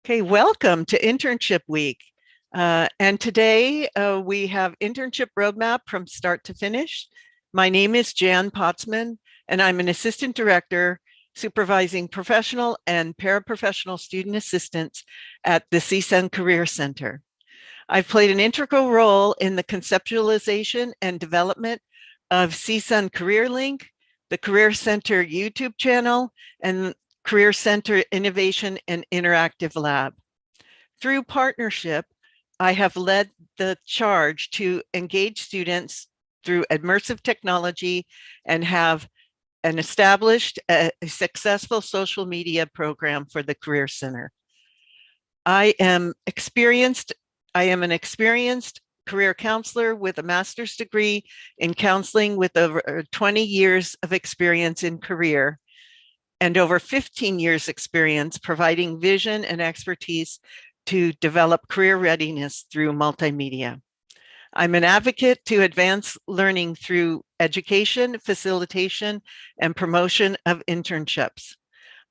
Okay, welcome to Internship Week. And today we have Internship Roadmap from start to finish. My name is Jan Potsman, and I'm an Assistant Director supervising professional and paraprofessional student assistants at the CSUN Career Center. I've played an integral role in the conceptualization and development of CSUN CareerLink, the Career Center YouTube channel, and Career Center Innovation and Interactive Lab. Through partnership, I have led the charge to engage students through immersive technology and have an established, successful social media program for the Career Center. I am an experienced career counselor with a master's degree in counseling with over 20 years of experience in career and over 15 years experience providing vision and expertise to develop career readiness through multimedia. I'm an advocate to advance learning through education, facilitation, and promotion of internships.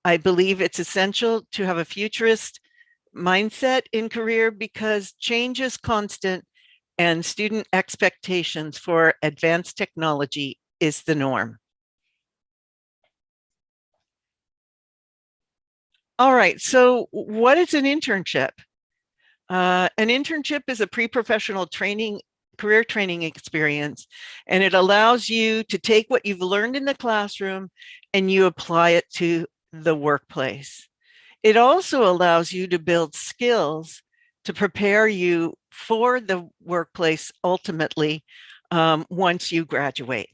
I believe it's essential to have a futurist mindset in career because change is constant and student expectations for advanced technology is the norm. All right, so what is an internship? An internship is a pre-professional training, career training experience, and it allows you to take what you've learned in the classroom and you apply it to the workplace. It also allows you to build skills to prepare you for the workplace ultimately once you graduate.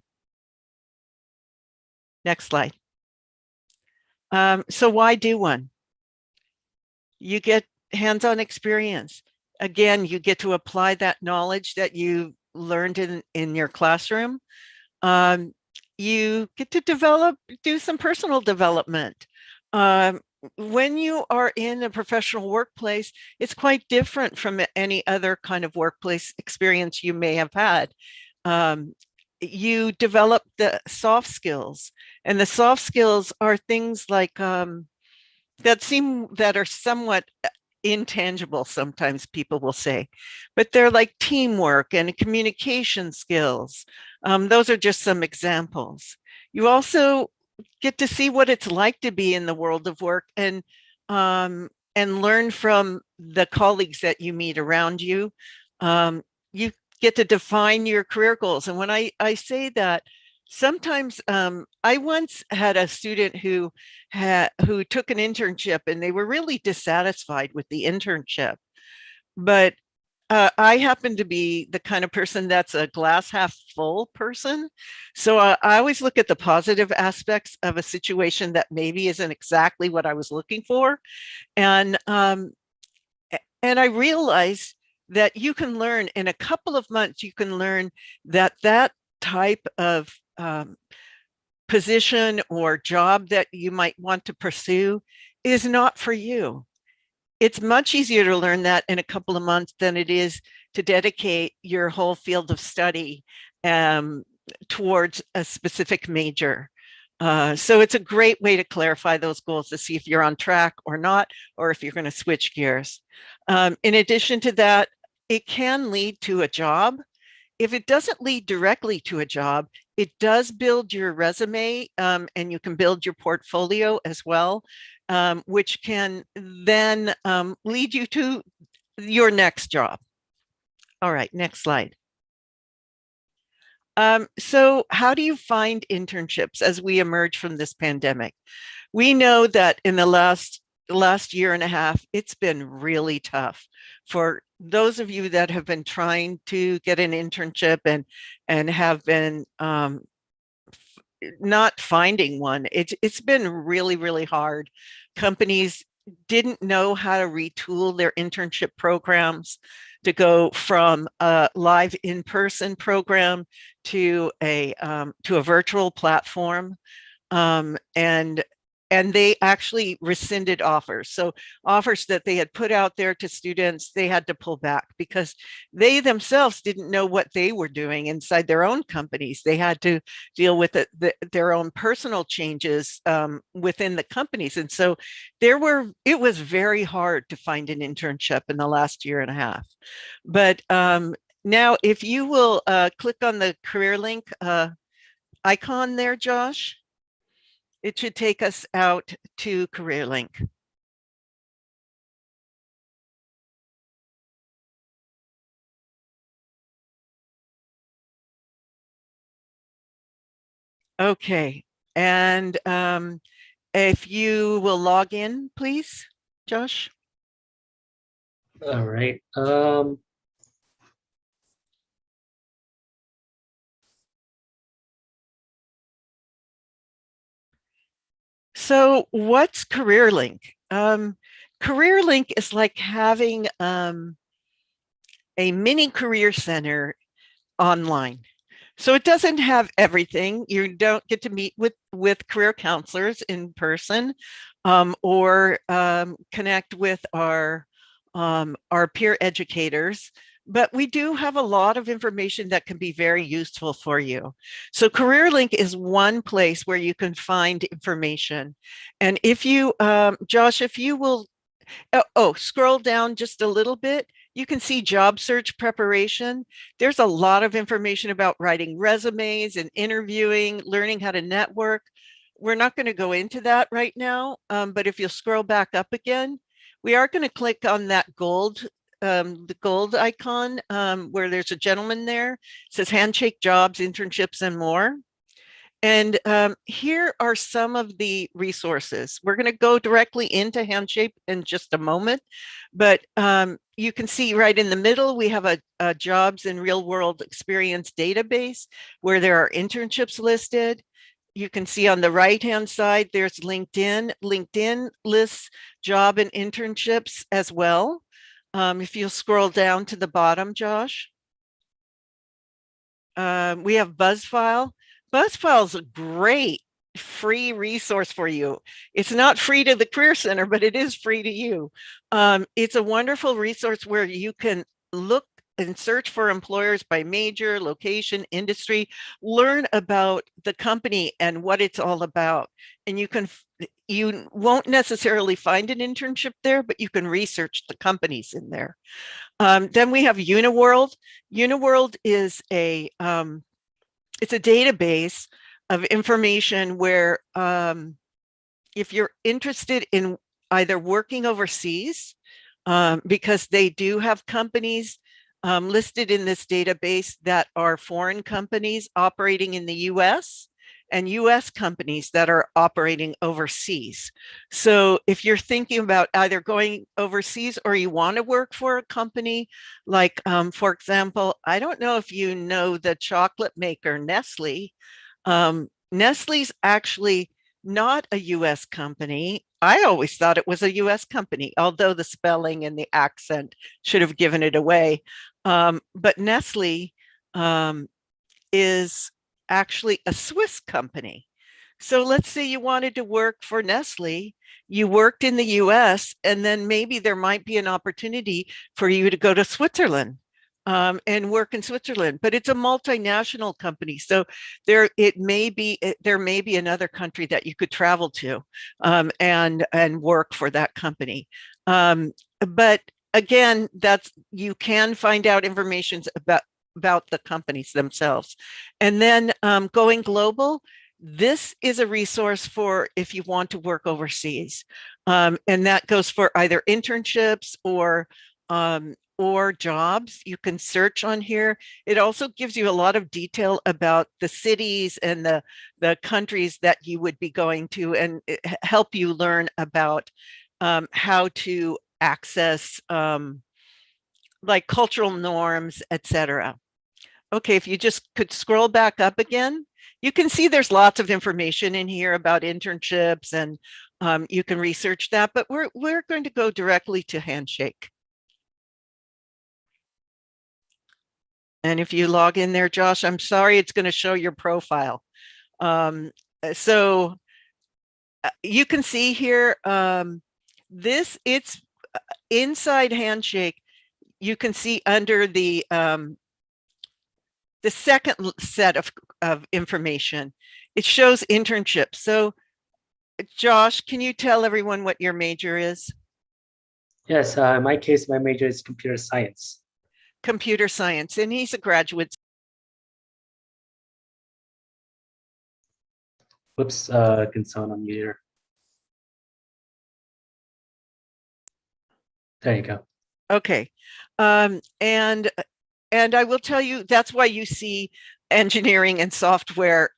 Next slide. So why do one? You get hands-on experience. Again, you get to apply that knowledge that you learned in your classroom. You get to do some personal development. When you are in a professional workplace, it's quite different from any other kind of workplace experience you may have had. You develop the soft skills, and the soft skills are things like that are somewhat intangible, sometimes people will say, but they're like teamwork and communication skills. Those are just some examples. You also get to see what it's like to be in the world of work and learn from the colleagues that you meet around you. You get to define your career goals. And when I say that, sometimes I once had a student who took an internship and they were really dissatisfied with the internship. But I happen to be the kind of person that's a glass half full person. So I always look at the positive aspects of a situation that maybe isn't exactly what I was looking for. And I realized that you can learn in a couple of months, you can learn that type of position or job that you might want to pursue is not for you. It's much easier to learn that in a couple of months than it is to dedicate your whole field of study towards a specific major. So it's a great way to clarify those goals to see if you're on track or not, or if you're going to switch gears. In addition to that, it can lead to a job. If it doesn't lead directly to a job, it does build your resume and you can build your portfolio as well, which can then lead you to your next job. All right, next slide. So how do you find internships as we emerge from this pandemic? We know that in the last year and a half, it's been really tough for those of you that have been trying to get an internship and have been not finding one. It's been really, really hard. Companies didn't know how to retool their internship programs to go from a live in-person program to a virtual platform. And and they actually rescinded offers. So offers that they had put out there to students, they had to pull back because they themselves didn't know what they were doing inside their own companies. They had to deal with their own personal changes within the companies. And so it was very hard to find an internship in the last year and a half. But now, if you will click on the CareerLink icon there, Josh, it should take us out to CareerLink. Okay, and if you will log in, please, Josh. All right. So what's CareerLink? CareerLink is like having a mini career center online. So it doesn't have everything. You don't get to meet with career counselors in person, or connect with our peer educators. But we do have a lot of information that can be very useful for you. So CareerLink is one place where you can find information. And if you, Josh, if you will, scroll down just a little bit, you can see job search preparation. There's a lot of information about writing resumes and interviewing, learning how to network. We're not going to go into that right now, but if you'll scroll back up again, we are going to click on that the gold icon where there's a gentleman there. It says handshake jobs, internships, and more. And here are some of the resources. We're going to go directly into Handshake in just a moment, but you can see right in the middle, we have a jobs and real world experience database where there are internships listed. You can see on the right-hand side, there's LinkedIn. LinkedIn lists job and internships as well. If you'll scroll down to the bottom, Josh. We have BuzzFile. BuzzFile is a great free resource for you. It's not free to the Career Center, but it is free to you. It's a wonderful resource where you can look and search for employers by major, location, industry, learn about the company and what it's all about. And you won't necessarily find an internship there, but you can research the companies in there. Then we have Uniworld. Uniworld is it's a database of information where if you're interested in either working overseas, because they do have companies listed in this database that are foreign companies operating in the US and US companies that are operating overseas. So if you're thinking about either going overseas or you want to work for a company, like, for example, I don't know if you know the chocolate maker Nestle. Nestle's actually not a US company. I always thought it was a US company, although the spelling and the accent should have given it away. But Nestle is actually a Swiss company. So let's say you wanted to work for Nestle, you worked in the US, and then maybe there might be an opportunity for you to go to Switzerland and work in Switzerland. But it's a multinational company, so there may be another country that you could travel to and work for that company. But again, you can find out information about the companies themselves. And then going global, this is a resource for if you want to work overseas. And that goes for either internships or jobs. You can search on here. It also gives you a lot of detail about the cities and the countries that you would be going to, and help you learn about how to access like cultural norms, etc. Okay, if you just could scroll back up again, you can see there's lots of information in here about internships, and you can research that, but we're going to go directly to Handshake. And if you log in there, Josh, I'm sorry, it's going to show your profile. So you can see here, it's inside Handshake. You can see under the second set of information, it shows internships. So Josh, can you tell everyone what your major is? Yes, in my case, my major is computer science. Computer science, and he's a graduate. Whoops, can sound on mute here. There you go. Okay. And I will tell you, that's why you see engineering and software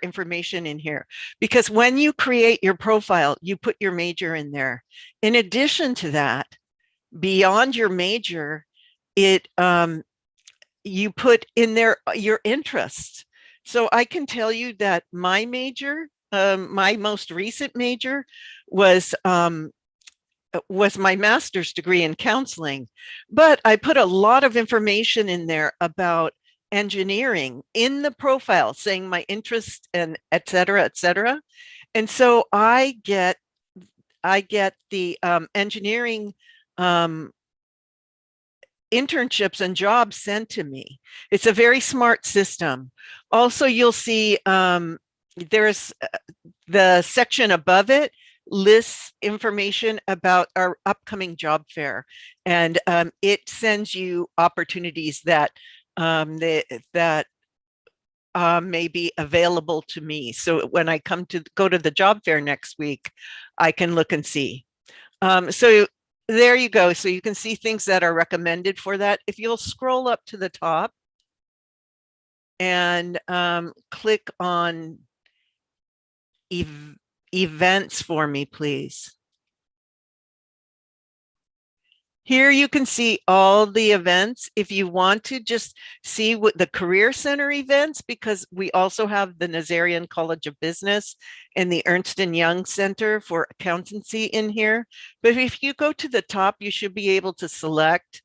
information in here, because when you create your profile, you put your major in there. In addition to that, beyond your major, you put in there your interests. So I can tell you that my major, my most recent major was my master's degree in counseling, but I put a lot of information in there about engineering in the profile, saying my interest and et cetera, et cetera. And so I get the engineering internships and jobs sent to me. It's a very smart system. Also, you'll see there's the section above it lists information about our upcoming job fair, and it sends you opportunities that may be available to me. So when I go to the job fair next week, I can look and see. So there you go. So you can see things that are recommended for that. If you'll scroll up to the top and click on events for me, please. Here you can see all the events. If you want to just see what the Career Center events, because we also have the Nazarian College of Business and the Ernst & Young Center for Accountancy in here. But if you go to the top, you should be able to select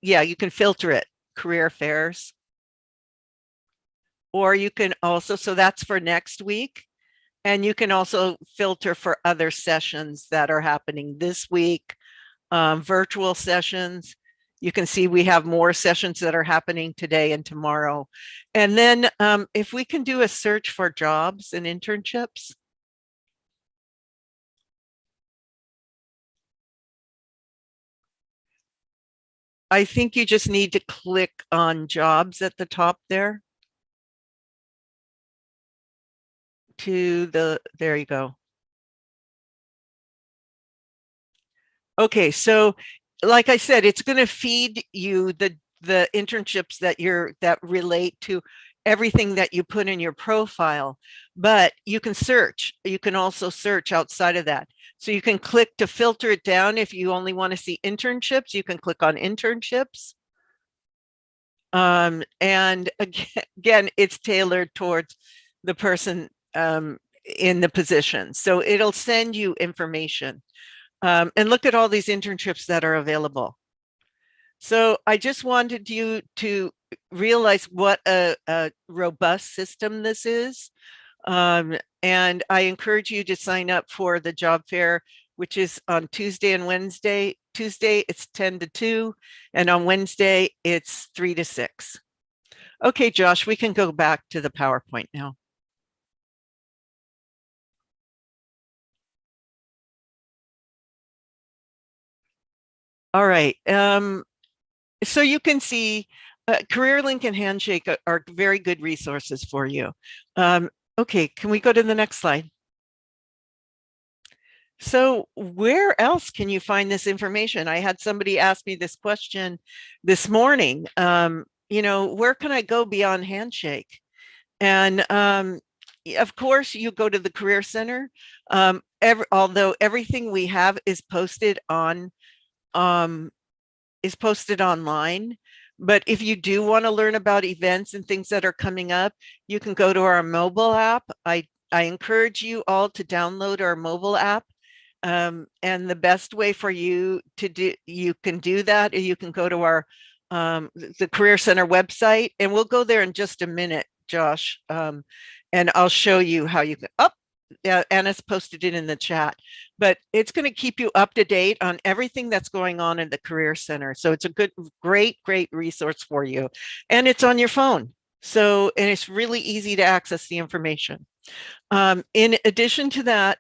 yeah, you can filter it, career fairs. Or you can also, so that's for next week. And you can also filter for other sessions that are happening this week, virtual sessions. You can see we have more sessions that are happening today and tomorrow. And then if we can do a search for jobs and internships. I think you just need to click on jobs at the top there. There you go. Okay, so like I said, it's going to feed you the internships that relate to everything that you put in your profile, but you can search. You can also search outside of that. So you can click to filter it down. If you only want to see internships, you can click on internships. And again, it's tailored towards the person in the position. So it'll send you information. And look at all these internships that are available. So I just wanted you to realize what a robust system this is. And I encourage you to sign up for the job fair, which is on Tuesday and Wednesday. Tuesday, it's 10 to 2, and on Wednesday, it's 3 to 6. Okay, Josh, we can go back to the PowerPoint now. All right. So you can see CareerLink and Handshake are very good resources for you. Okay, can we go to the next slide? So where else can you find this information? I had somebody ask me this question this morning. Where can I go beyond Handshake? And of course, you go to the Career Center. Although everything we have is posted online. But if you do want to learn about events and things that are coming up, you can go to our mobile app. I encourage you all to download our mobile app. And the best way for you can do that, you can go to our the Career Center website, and we'll go there in just a minute Josh, and I'll show you how you can, Anna's posted it in the chat, but it's going to keep you up to date on everything that's going on in the Career Center. So it's a great resource for you. And it's on your phone. So, and it's really easy to access the information. In addition to that,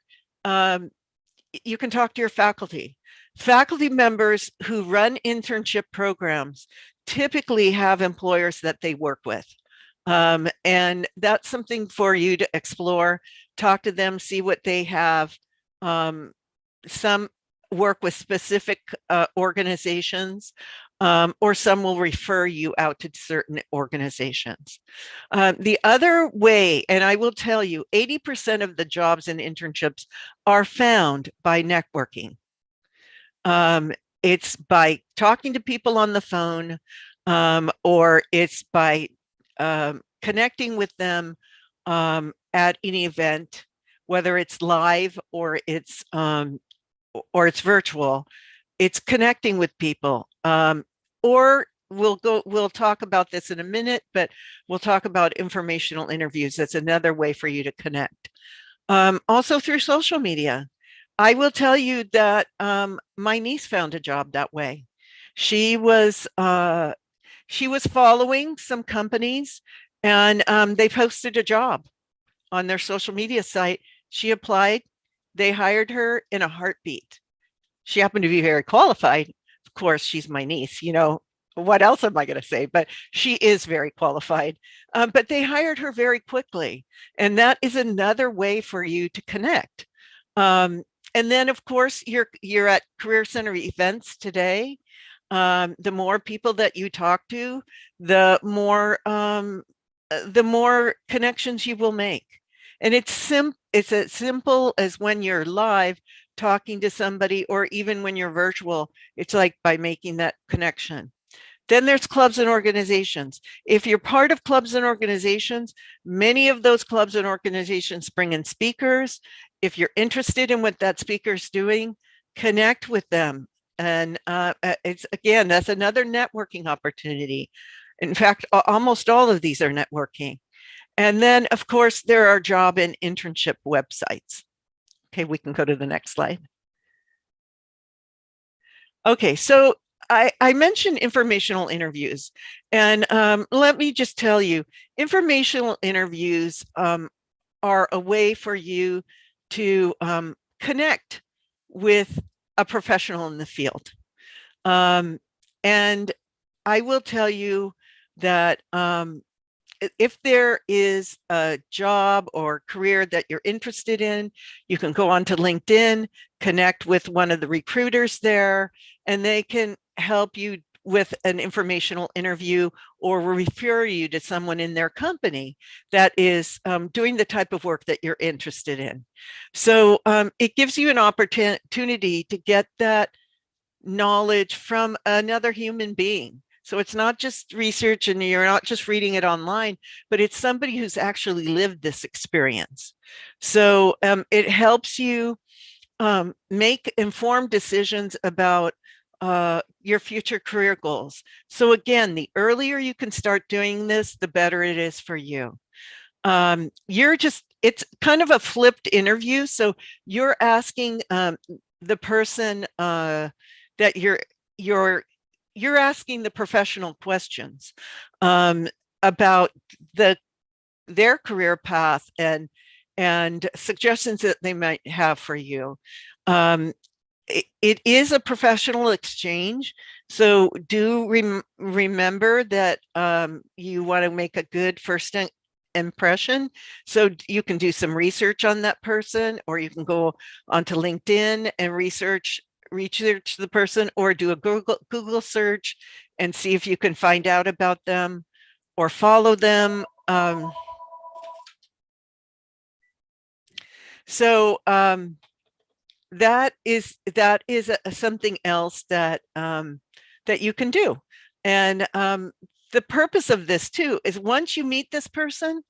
you can talk to your faculty. Faculty members who run internship programs typically have employers that they work with. And that's something for you to explore, talk to them, see what they have. Some work with specific organizations, or some will refer you out to certain organizations. The other way, and I will tell you, 80% of the jobs in internships are found by networking. It's by talking to people on the phone, or it's by connecting with them at any event, whether it's live or it's virtual. It's connecting with people. Or we'll talk about this in a minute, but we'll talk about informational interviews. That's another way for you to connect. Also through social media. I will tell you that my niece found a job that way. She was following some companies, and they posted a job on their social media site. She applied. They hired her in a heartbeat. She happened to be very qualified. Of course, she's my niece, you know, what else am I going to say? But she is very qualified. But they hired her very quickly. And that is another way for you to connect. And then, of course, you're at Career Center events today. The more people that you talk to, the more connections you will make. And it's as simple as when you're live talking to somebody, or even when you're virtual, it's like by making that connection. Then there's clubs and organizations. If you're part of clubs and organizations, many of those clubs and organizations bring in speakers. If you're interested in what that speaker's doing, connect with them. And again, that's another networking opportunity. In fact, almost all of these are networking. And then, of course, there are job and internship websites. Okay, we can go to the next slide. Okay, so I mentioned informational interviews, and let me just tell you, informational interviews are a way for you to connect with a professional in the field. And I will tell you that if there is a job or career that you're interested in, you can go onto LinkedIn, connect with one of the recruiters there, and they can help you with an informational interview or refer you to someone in their company that is doing the type of work that you're interested in. So it gives you an opportunity to get that knowledge from another human being. So it's not just research and you're not just reading it online, but it's somebody who's actually lived this experience. So it helps you make informed decisions about your future career goals. So again, the earlier you can start doing this, the better it is for you. It's kind of a flipped interview. So you're asking the person that you're asking the professional questions about their career path and suggestions that they might have for you. It is a professional exchange, so do remember that you want to make a good first impression. So you can do some research on that person, or you can go onto LinkedIn and research the person, or do a Google search and see if you can find out about them or follow them. That is something else that that you can do. And the purpose of this too is once you meet this person,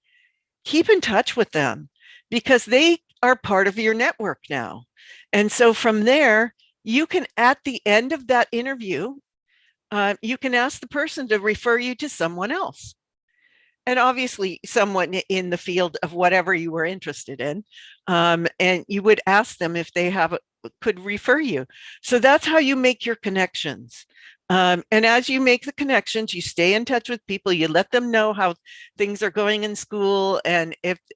keep in touch with them because they are part of your network now. And so from there, you can, at the end of that interview, you can ask the person to refer you to someone else. and obviously someone in the field of whatever you were interested in. And you would ask them if they could refer you. So that's how you make your connections. And as you make the connections, you stay in touch with people, you let them know how things are going in school, and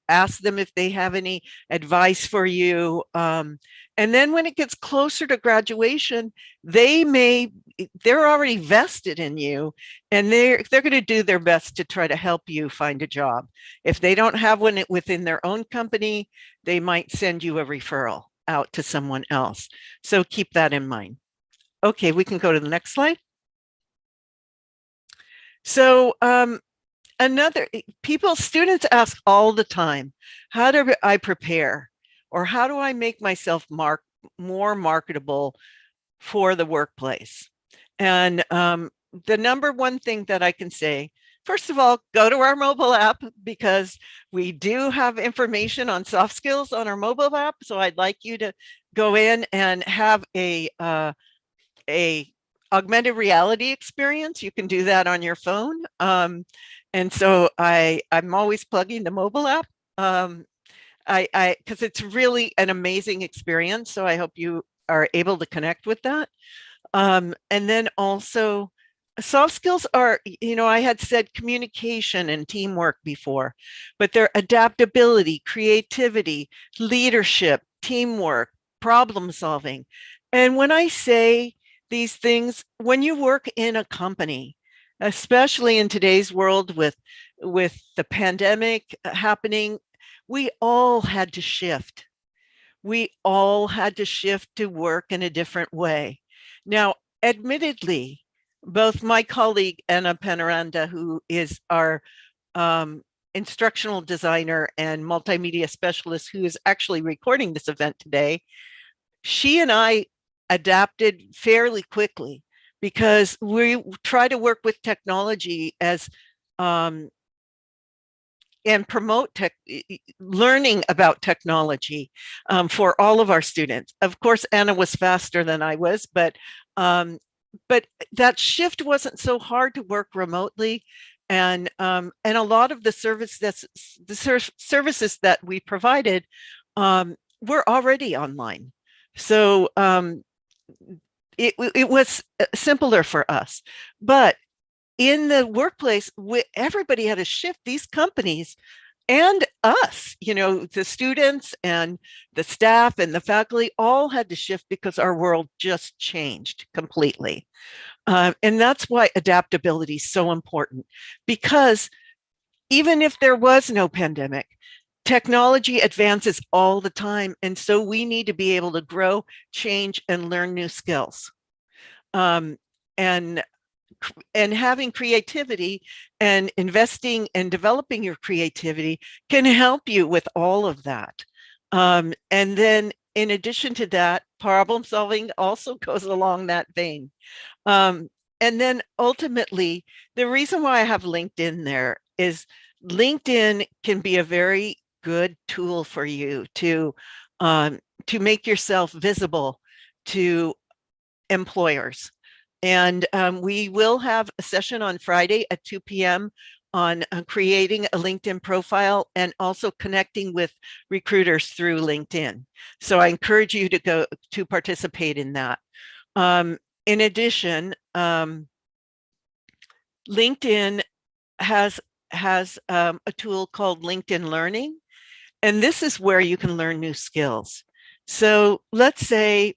ask them if they have any advice for you. And then when it gets closer to graduation, they're already vested in you, and they're going to do their best to try to help you find a job. If they don't have one within their own company, they might send you a referral out to someone else. So keep that in mind. Okay, we can go to the next slide. So students ask all the time, how do I prepare? Or how do I make myself more marketable for the workplace? And the number one thing that I can say, first of all, go to our mobile app, because we do have information on soft skills on our mobile app. So I'd like you to go in and have a augmented reality experience. You can do that on your phone. And so I'm always plugging the mobile app. Because it's really an amazing experience. So I hope you are able to connect with that. And then also soft skills are, I had said communication and teamwork before, but they're adaptability, creativity, leadership, teamwork, problem solving. And when I say these things, when you work in a company, especially in today's world with the pandemic happening, we all had to shift. We all had to shift to work in a different way. Now, admittedly, both my colleague Anna Panaranda, who is our instructional designer and multimedia specialist, who is actually recording this event today, she and I adapted fairly quickly, because we try to work with technology as and promote learning about technology for all of our students. Of course, Anna was faster than I was, but that shift wasn't so hard to work remotely. And a lot of the services that we provided were already online. So it was simpler for us. But in the workplace, everybody had to shift. These companies and us, the students and the staff and the faculty all had to shift, because our world just changed completely. And that's why adaptability is so important, because even if there was no pandemic, technology advances all the time. And so we need to be able to grow, change, and learn new skills. And having creativity and investing and developing your creativity can help you with all of that. And then in addition to that, problem solving also goes along that vein. And then ultimately, the reason why I have LinkedIn there is LinkedIn can be a very good tool for you to make yourself visible to employers. And we will have a session on Friday at 2 p.m. on creating a LinkedIn profile and also connecting with recruiters through LinkedIn. So I encourage you to go to participate in that. In addition, LinkedIn has a tool called LinkedIn Learning, and this is where you can learn new skills. So let's say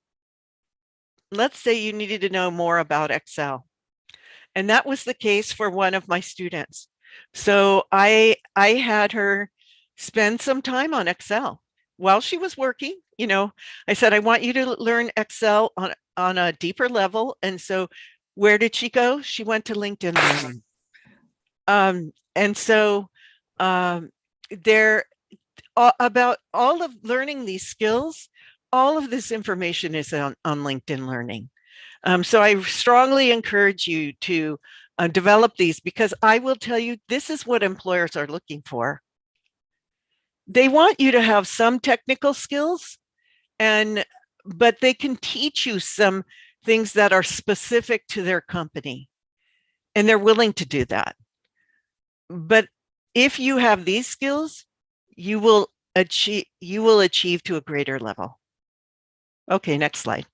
you needed to know more about Excel. And that was the case for one of my students. So I had her spend some time on Excel while she was working. I said, I want you to learn Excel on a deeper level. And so where did she go? She went to LinkedIn Learning. And so about all of learning these skills, all of this information is on LinkedIn Learning. So I strongly encourage you to develop these, because I will tell you, this is what employers are looking for. They want you to have some technical skills, but they can teach you some things that are specific to their company, and they're willing to do that. But If you have these skills, you will achieve to a greater level. Okay, next slide.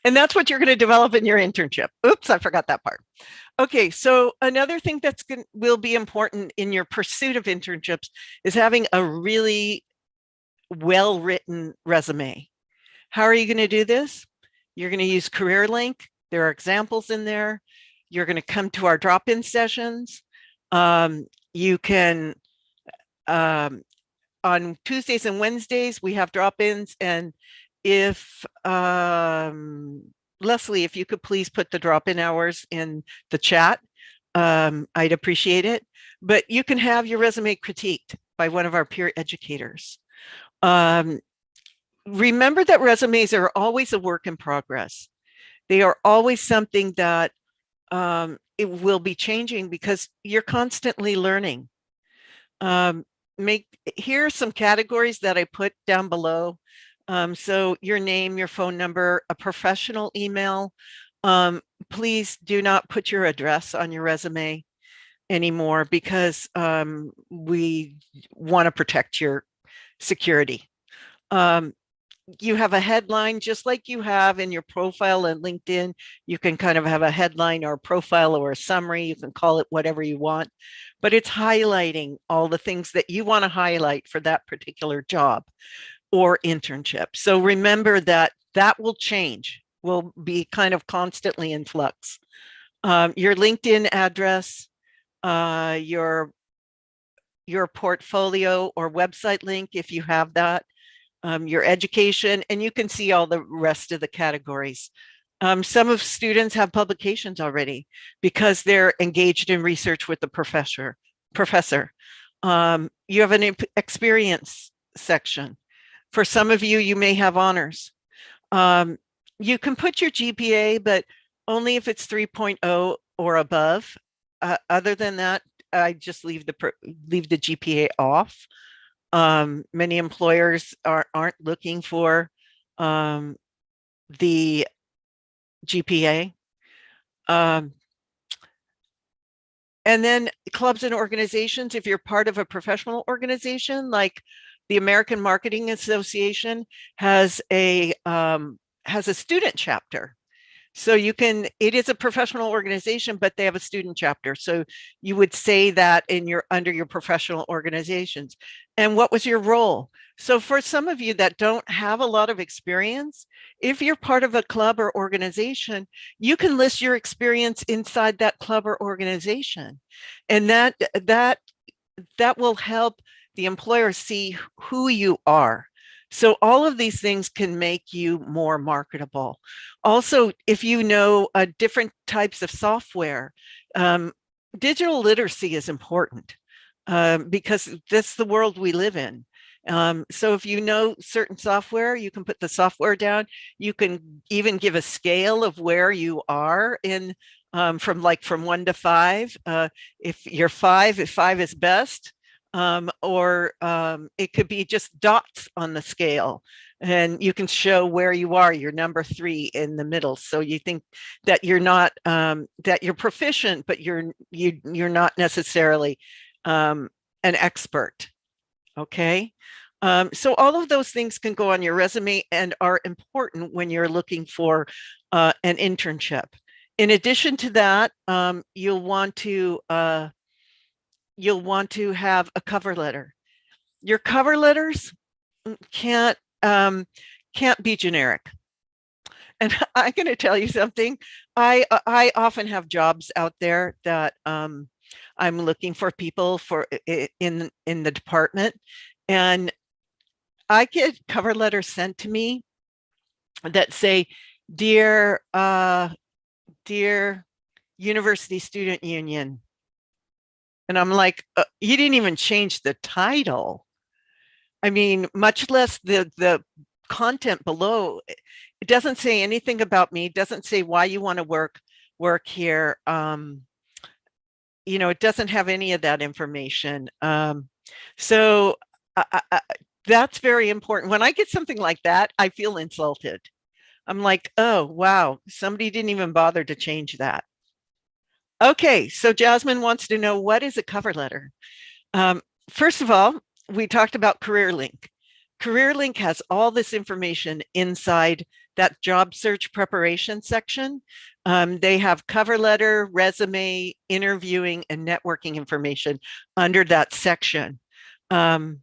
And that's what you're going to develop in your internship. Oops, I forgot that part. Okay, so another thing will be important in your pursuit of internships is having a really well-written resume. How are you going to do this? You're going to use CareerLink. There are examples in there. You're going to come to our drop-in sessions. You can, on Tuesdays and Wednesdays, we have drop-ins. And if, Leslie, if you could please put the drop-in hours in the chat, I'd appreciate it. But you can have your resume critiqued by one of our peer educators. Remember that resumes are always a work in progress. They are always something that it will be changing because you're constantly learning. Here are some categories that I put down below. So your name, your phone number, a professional email. Please do not put your address on your resume anymore because we want to protect your security. You have a headline just like you have in your profile and LinkedIn. You can kind of have a headline or a profile or a summary. You can call it whatever you want, but it's highlighting all the things that you want to highlight for that particular job or internship. So remember that that will change, will be kind of constantly in flux. Your LinkedIn address, your portfolio or website link, if you have that, your education, and you can see all the rest of the categories. Some of students have publications already because they're engaged in research with the professor. You have an experience section. For some of you, you may have honors. You can put your GPA, but only if it's 3.0 or above. Other than that, I just leave the GPA off. Many employers aren't looking for the GPA. And then clubs and organizations, if you're part of a professional organization, like the American Marketing Association has a student chapter. So you can, it is a professional organization, but they have a student chapter. So you would say that under your professional organizations. And what was your role? So for some of you that don't have a lot of experience, if you're part of a club or organization, you can list your experience inside that club or organization. And that will help the employer see who you are. So all of these things can make you more marketable. Also, if you know different types of software, digital literacy is important because that's the world we live in. So if you know certain software, you can put the software down. You can even give a scale of where you are in from 1 to 5. If you're 5, if 5 is best, or it could be just dots on the scale, and you can show where you are. You're number 3 in the middle. So you think that you're not that you're proficient, but you're not necessarily an expert. Okay. So all of those things can go on your resume and are important when you're looking for an internship. In addition to that, you'll want to have a cover letter. Your cover letters can't be generic. And I'm going to tell you something. I often have jobs out there that I'm looking for people for in the department, and I get cover letters sent to me that say, "Dear University Student Union." And I'm like, you didn't even change the title. I mean, much less the content below. It doesn't say anything about me. It doesn't say why you want to work here. It doesn't have any of that information. So that's very important. When I get something like that, I feel insulted. I'm like, oh, wow, somebody didn't even bother to change that. Okay, so Jasmine wants to know, what is a cover letter? Um, First of all, we talked about CareerLink. CareerLink has all this information inside that job search preparation section. They have cover letter, resume, interviewing, and networking information under that section. A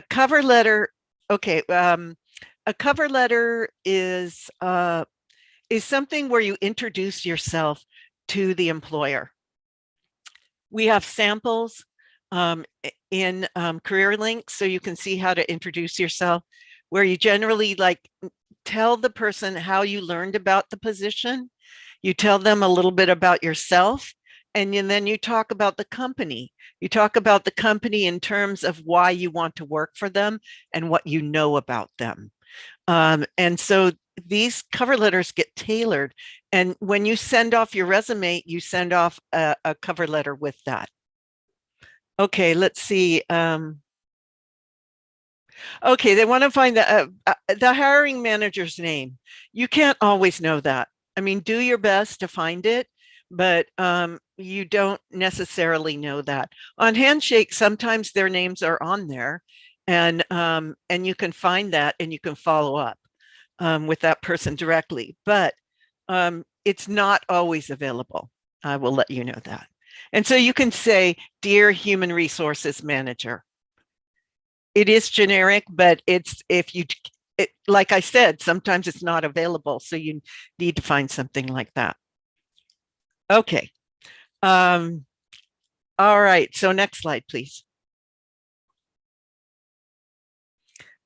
cover letter, okay, a cover letter is something where you introduce yourself to the employer. We have samples in CareerLink, so you can see how to introduce yourself, where you generally tell the person how you learned about the position. You tell them a little bit about yourself, and then you talk about the company. You talk about the company in terms of why you want to work for them and what you know about them. And so these cover letters get tailored. And when you send off your resume, you send off a cover letter with that. Okay, let's see. Okay, they want to find the hiring manager's name. You can't always know that. I mean, do your best to find it, but you don't necessarily know that. On Handshake, sometimes their names are on there, and you can find that and you can follow up with that person directly, but it's not always available. I will let you know that. And so you can say, "Dear Human Resources Manager." It is generic, but like I said, sometimes it's not available. So you need to find something like that. Okay. All right. So next slide, please.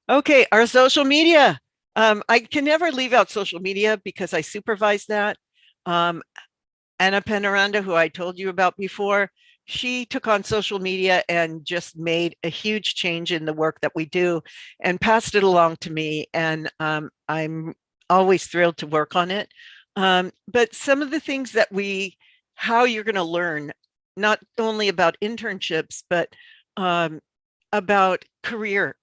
Okay. Our social media. I can never leave out social media because I supervise that. Anna Penaranda, who I told you about before, she took on social media and just made a huge change in the work that we do and passed it along to me. And I'm always thrilled to work on it. But some of the things that how you're going to learn, not only about internships, but about career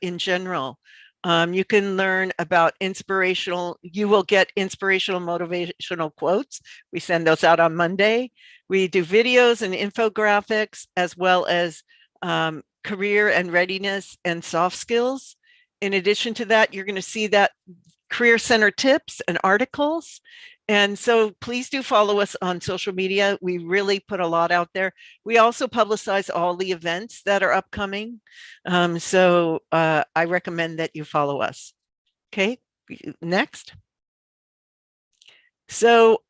in general. You can learn about you will get inspirational, motivational quotes. We send those out on Monday. We do videos and infographics, as well as career and readiness and soft skills. In addition to that, you're going to see that Career Center tips and articles. And so please do follow us on social media. We really put a lot out there. We also publicize all the events that are upcoming. So I recommend that you follow us. Okay, next. So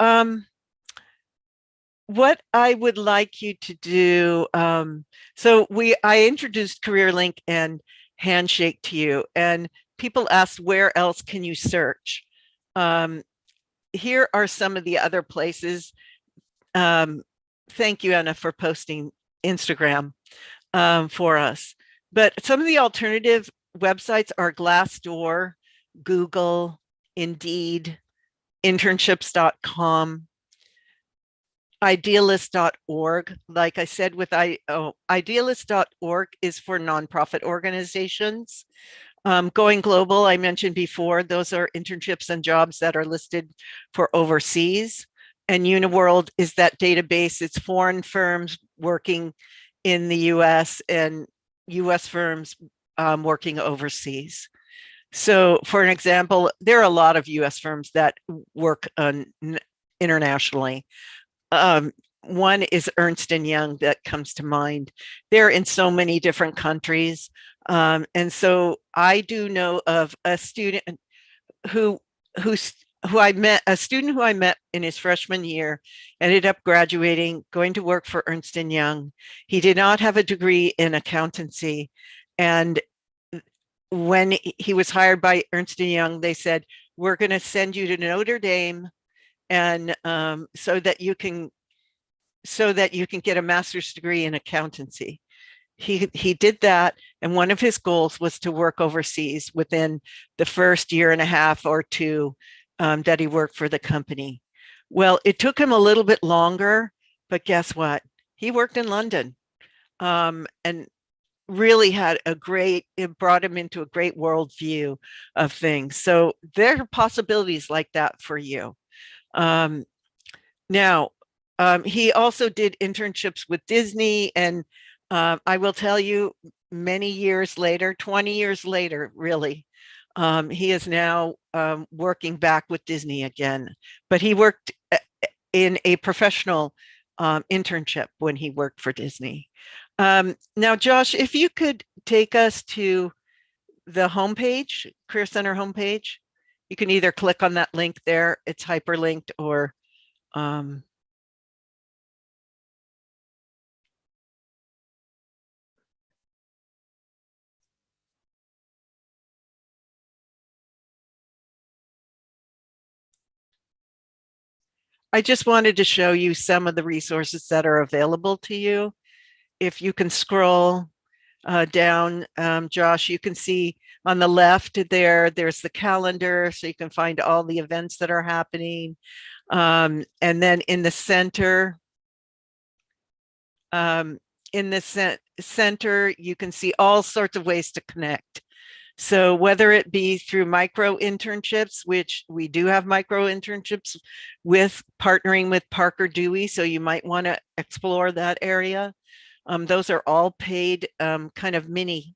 what I would like you to do, I introduced CareerLink and Handshake to you, and people asked, where else can you search? Here are some of the other places. Thank you, Anna, for posting Instagram for us. But some of the alternative websites are Glassdoor, Google, Indeed, internships.com, idealist.org. Like I said, idealist.org is for nonprofit organizations. Going global, I mentioned before, those are internships and jobs that are listed for overseas. And Uniworld is that database. It's foreign firms working in the US and US firms working overseas. So for an example, there are a lot of US firms that work internationally. One is Ernst & Young that comes to mind. They're in so many different countries. And so I do know of a student who I met in his freshman year, ended up graduating, going to work for Ernst & Young. He did not have a degree in accountancy. And when he was hired by Ernst & Young, they said, we're going to send you to Notre Dame, and so that you can get a master's degree in accountancy. He did that, and one of his goals was to work overseas within the first year and a half or two that he worked for the company. Well, it took him a little bit longer, but guess what? He worked in London and really it brought him into a great worldview of things. So there are possibilities like that for you. Now, He also did internships with Disney, and I will tell you, many years later, 20 years later, really, he is now working back with Disney again. But he worked in a professional internship when he worked for Disney. Now, Josh, if you could take us to the homepage, Career Center homepage, you can either click on that link there, it's hyperlinked, or I just wanted to show you some of the resources that are available to you. If you can scroll down, Josh, you can see on the left there's the calendar, so you can find all the events that are happening. And then in the center, center, you can see all sorts of ways to connect. So whether it be through micro internships, which we do have micro internships with partnering with Parker Dewey, so you might want to explore that area. Those are all paid kind of mini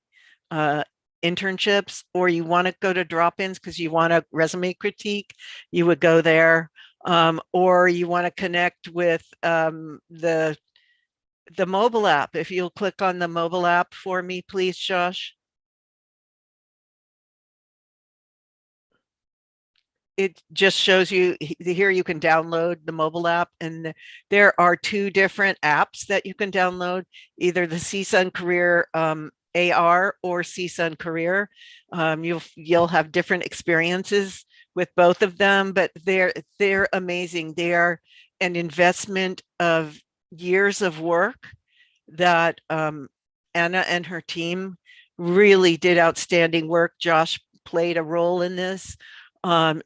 internships, or you want to go to drop-ins because you want a resume critique, you would go there. Or you want to connect with the mobile app. If you'll click on the mobile app for me, please, Josh. It just shows you here you can download the mobile app, and there are two different apps that you can download, either the CSUN Career AR or CSUN Career. You'll have different experiences with both of them, but they're amazing. They are an investment of years of work that Anna and her team really did outstanding work. Josh played a role in this. We have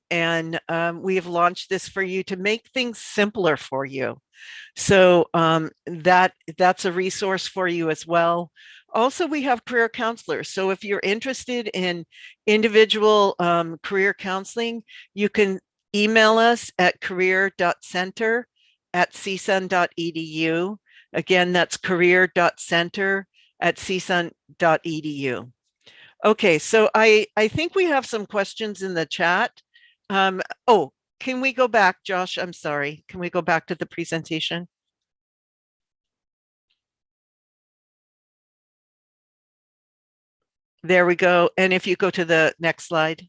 launched this for you to make things simpler for you. So that's a resource for you as well. Also, we have career counselors. So if you're interested in individual career counseling, you can email us at career.center@csun.edu. Again, that's career.center@csun.edu. Okay, so I think we have some questions in the chat. Oh, can we go back, Josh? I'm sorry. Can we go back to the presentation? There we go. And if you go to the next slide.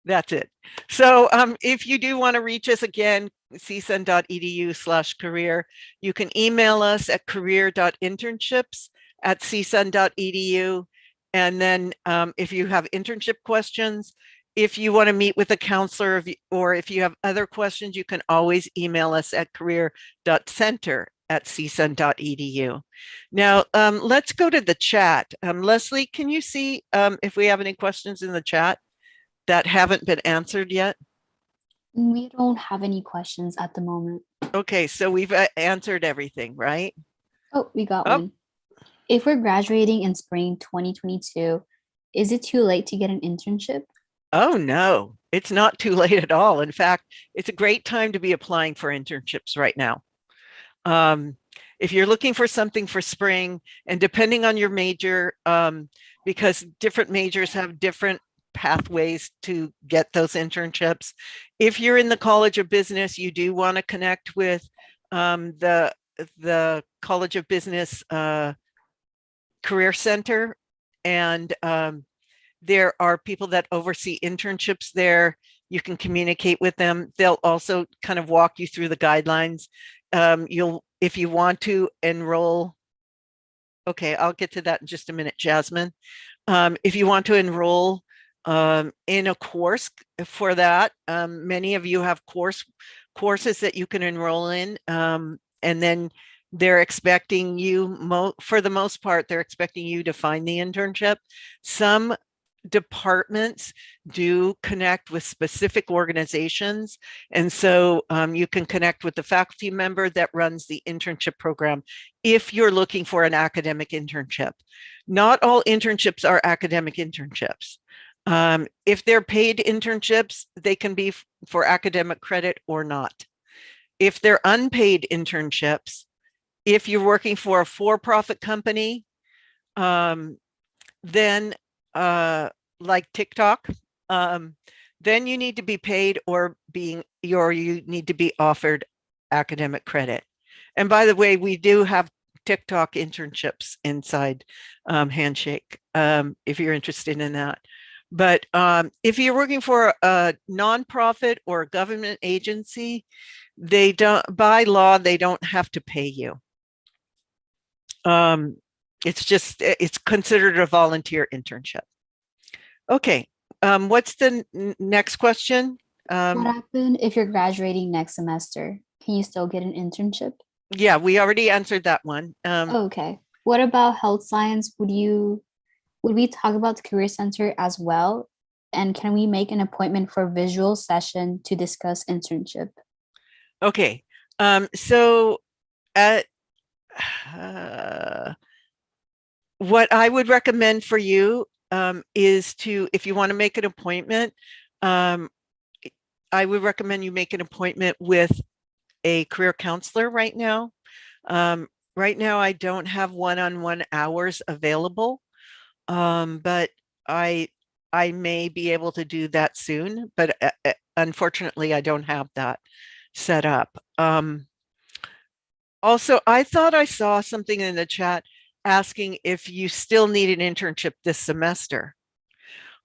That's it. So if you do want to reach us again, csun.edu/career, you can email us at career.internships@csun.edu. And then if you have internship questions, if you want to meet with a counselor, or if you have other questions, you can always email us at career.center@csun.edu. Now, let's go to the chat. Leslie, can you see if we have any questions in the chat that haven't been answered yet? We don't have any questions at the moment. Okay, so we've answered everything, right? Oh, we got one. If we're graduating in spring 2022, is it too late to get an internship? Oh, no, it's not too late at all. In fact, it's a great time to be applying for internships right now. If you're looking for something for spring, and depending on your major, because different majors have different pathways to get those internships. If you're in the College of Business, you do want to connect with the College of Business Career Center, and there are people that oversee internships there. You can communicate with them. They'll also kind of walk you through the guidelines. If you want to enroll, okay, I'll get to that in just a minute, Jasmine. If you want to enroll in a course for that, many of you have courses that you can enroll in, and then they're expecting you, for the most part, they're expecting you to find the internship. Some departments do connect with specific organizations, and so you can connect with the faculty member that runs the internship program if you're looking for an academic internship. Not all internships are academic internships. If they're paid internships, they can be for academic credit or not. If they're unpaid internships, if you're working for a for-profit company, then like TikTok, then you need to be paid or you need to be offered academic credit. And by the way, we do have TikTok internships inside Handshake, if you're interested in that. But if you're working for a nonprofit or a government agency, they don't, by law, they don't have to pay you. It's considered a volunteer internship. Okay, what's the next question? What happened if you're graduating next semester? Can you still get an internship? Yeah, we already answered that one. Okay. What about health science? Would we talk about the Career Center as well? And can we make an appointment for visual session to discuss internship? Okay, so at what I would recommend for you is to, if you want to make an appointment, I would recommend you make an appointment with a career counselor right now. Right now, I don't have one-on-one hours available, but I may be able to do that soon, but unfortunately, I don't have that set up. Also, I thought I saw something in the chat asking if you still need an internship this semester.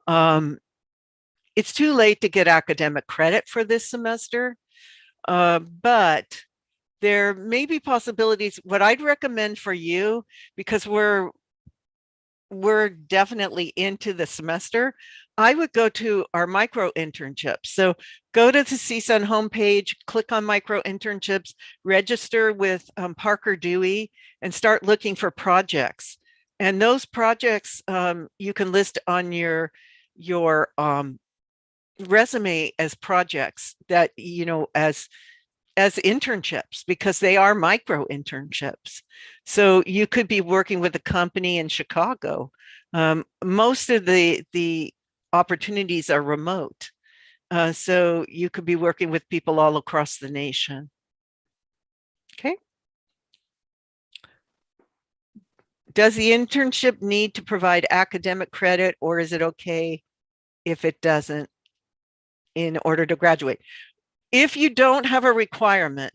It's too late to get academic credit for this semester, but there may be possibilities. What I'd recommend for you, because we're definitely into the semester, I would go to our micro internships. So go to the CSUN homepage, click on micro internships, register with Parker Dewey, and start looking for projects. And those projects you can list on your resume as projects that, as internships, because they are micro internships. So you could be working with a company in Chicago. Most of the opportunities are remote. So you could be working with people all across the nation. Okay. Does the internship need to provide academic credit, or is it okay if it doesn't in order to graduate? If you don't have a requirement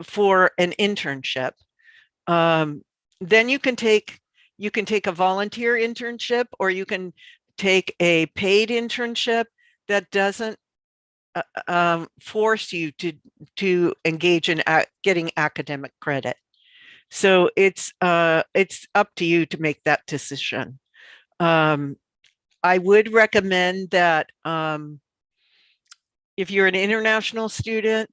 for an internship, then you can take a volunteer internship, or you can take a paid internship that doesn't force you to engage in getting academic credit. So it's up to you to make that decision. I would recommend that if you're an international student,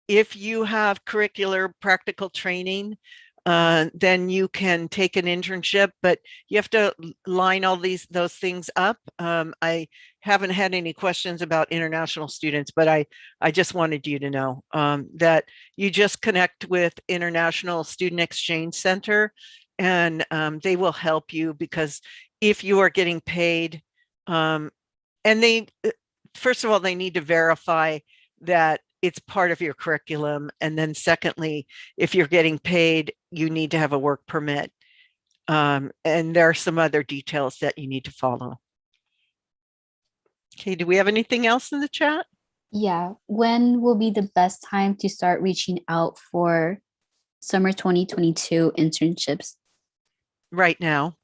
if you have curricular practical training, then you can take an internship, but you have to line all those things up. I haven't had any questions about international students, but I just wanted you to know that you just connect with International Student Exchange Center, and they will help you, because if you are getting paid, and first of all, they need to verify that it's part of your curriculum. And then secondly, if you're getting paid, you need to have a work permit. And there are some other details that you need to follow. Okay, do we have anything else in the chat? Yeah. When will be the best time to start reaching out for summer 2022 internships? Right now.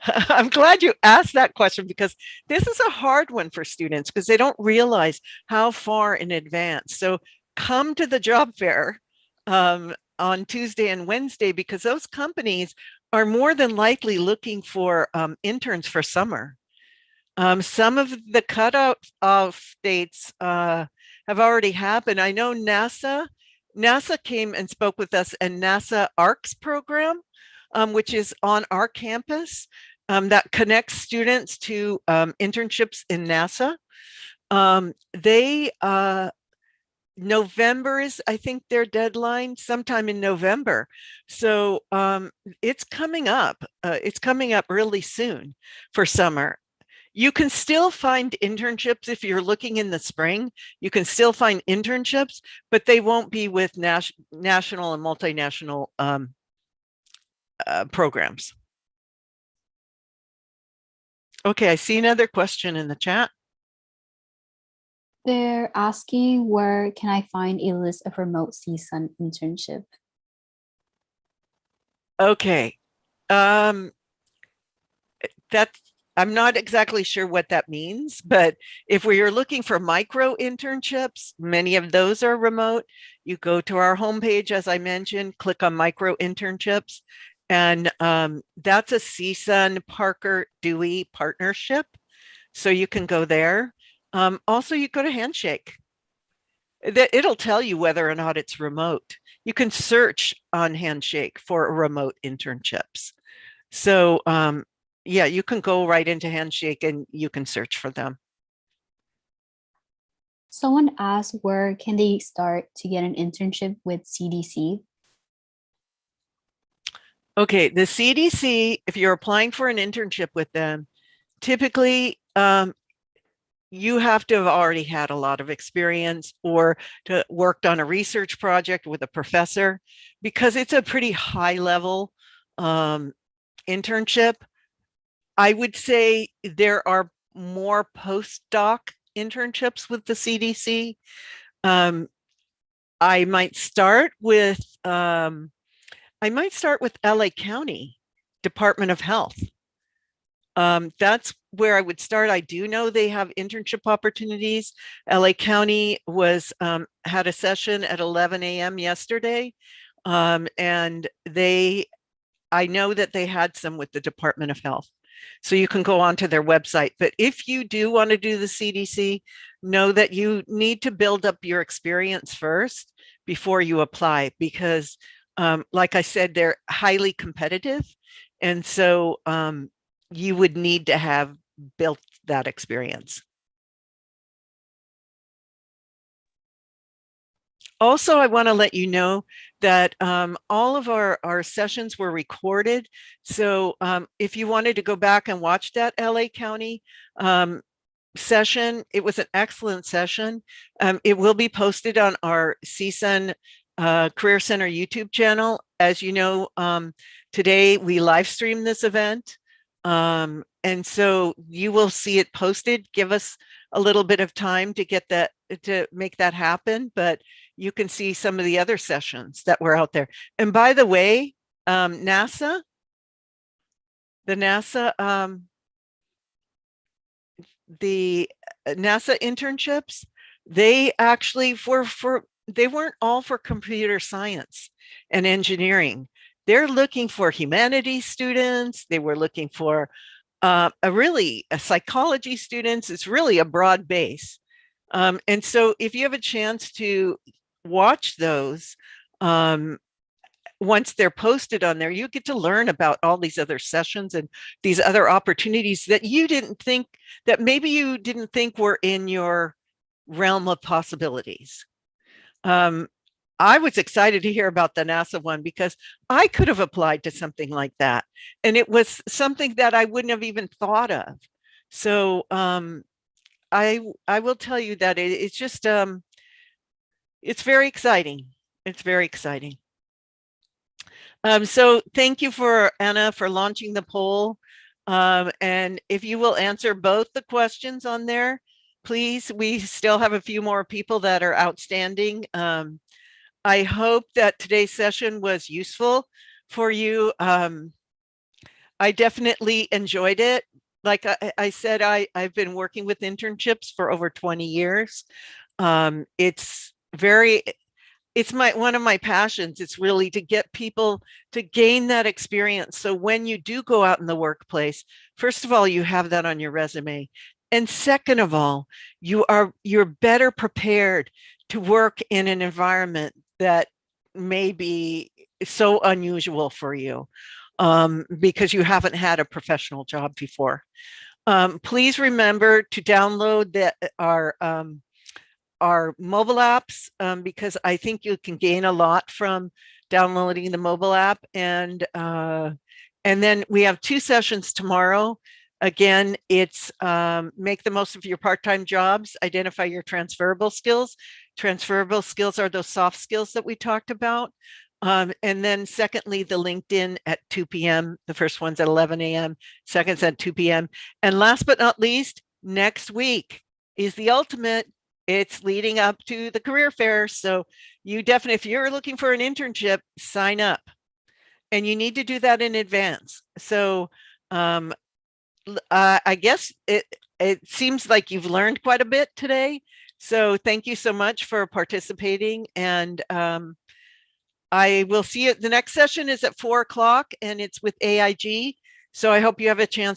I'm glad you asked that question, because this is a hard one for students because they don't realize how far in advance. So come to the job fair on Tuesday and Wednesday, because those companies are more than likely looking for interns for summer. Some of the cutoff dates have already happened. I know NASA came and spoke with us, and NASA ARCS program, which is on our campus, that connects students to internships in NASA. November is, I think, their deadline, sometime in November. So it's coming up. It's coming up really soon for summer. You can still find internships if you're looking in the spring. You can still find internships, but they won't be with national and multinational programs. Okay, I see another question in the chat. They're asking where can I find a list of remote CSUN internship? Okay, I'm not exactly sure what that means, but if we are looking for micro internships, many of those are remote. You go to our homepage, as I mentioned, click on micro internships, and that's a CSUN Parker Dewey partnership. So you can go there. Also, you go to Handshake. It'll tell you whether or not it's remote. You can search on Handshake for remote internships. So yeah, you can go right into Handshake and you can search for them. Someone asked where can they start to get an internship with CDC? Okay, the CDC, if you're applying for an internship with them, typically you have to have already had a lot of experience or to worked on a research project with a professor, because it's a pretty high level internship. I would say there are more postdoc internships with the CDC. I might start with LA County Department of Health. That's where I would start. I do know they have internship opportunities. LA County had a session at 11 a.m. yesterday, and I know that they had some with the Department of Health. So you can go onto their website. But if you do want to do the CDC, know that you need to build up your experience first before you apply, because like I said, they're highly competitive. And so you would need to have built that experience. Also, I want to let you know that all of our sessions were recorded. So if you wanted to go back and watch that LA County session, it was an excellent session. It will be posted on our CSUN Career Center YouTube channel. As you know, today we live stream this event. And so you will see it posted. Give us a little bit of time to get that, to make that happen, but you can see some of the other sessions that were out there. And by the way, NASA internships, they actually they weren't all for computer science and engineering. They're looking for humanities students. They were looking for a psychology students. It's really a broad base. And so if you have a chance to watch those, once they're posted on there, you get to learn about all these other sessions and these other opportunities that maybe you didn't think were in your realm of possibilities. I was excited to hear about the NASA one because I could have applied to something like that. And it was something that I wouldn't have even thought of. So I will tell you that it's just, it's very exciting. It's very exciting. So thank you for Anna for launching the poll. And if you will answer both the questions on there, please, we still have a few more people that are outstanding. I hope that today's session was useful for you. I definitely enjoyed it. Like I said, I've been working with internships for over 20 years. It's one of my passions. It's really to get people to gain that experience. So when you do go out in the workplace, first of all, you have that on your resume. And second of all, you're better prepared to work in an environment that may be so unusual for you because you haven't had a professional job before. Please remember to download our mobile apps because I think you can gain a lot from downloading the mobile app. And then we have 2 sessions tomorrow. Again, it's make the most of your part-time jobs, identify your transferable skills. Transferable skills are those soft skills that we talked about. And then secondly, the LinkedIn at 2 p.m. The first one's at 11 a.m., second's at 2 p.m. And last but not least, next week is the ultimate. It's leading up to the career fair. So you definitely, if you're looking for an internship, sign up. And you need to do that in advance. So I guess it seems like you've learned quite a bit today. So thank you so much for participating. And I will see you. The next session is at 4 o'clock and it's with AIG. So I hope you have a chance